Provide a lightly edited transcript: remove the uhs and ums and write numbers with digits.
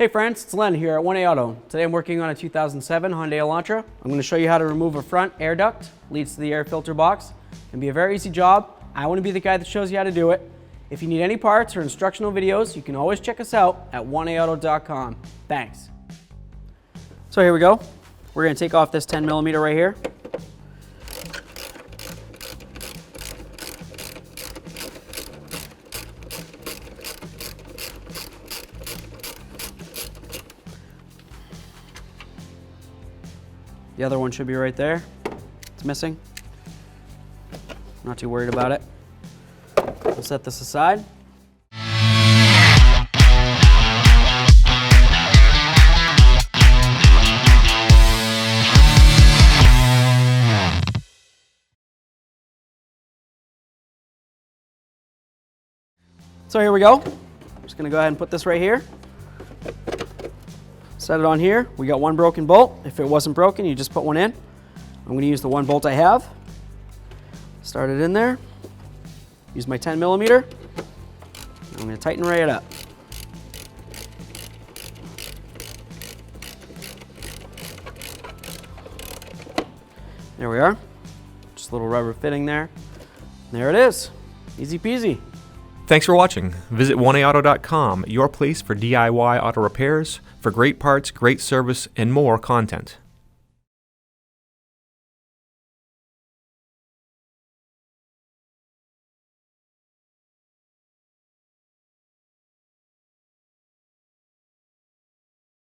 Hey friends, it's Len here at 1A Auto. Today I'm working on a 2007 Hyundai Elantra. I'm going to show you how to remove a front air duct, leads to the air filter box. It can be a very easy job. I want to be the guy that shows you how to do it. If you need any parts or instructional videos, you can always check us out at 1aauto.com. Thanks. So here we go. We're going to take off this 10mm right here. The other one should be right there. It's missing. Not too worried about it. We'll set this aside. So here we go. I'm just gonna go ahead and put this right here. Set it on here. We got one broken bolt. If it wasn't broken, you just put one in. I'm going to use the one bolt I have. Start it in there. Use my 10mm. I'm going to tighten right up. There we are. Just a little rubber fitting there. There it is. Easy peasy. Thanks for watching. Visit 1aauto.com, your place for DIY auto repairs, for great parts, great service, and more content.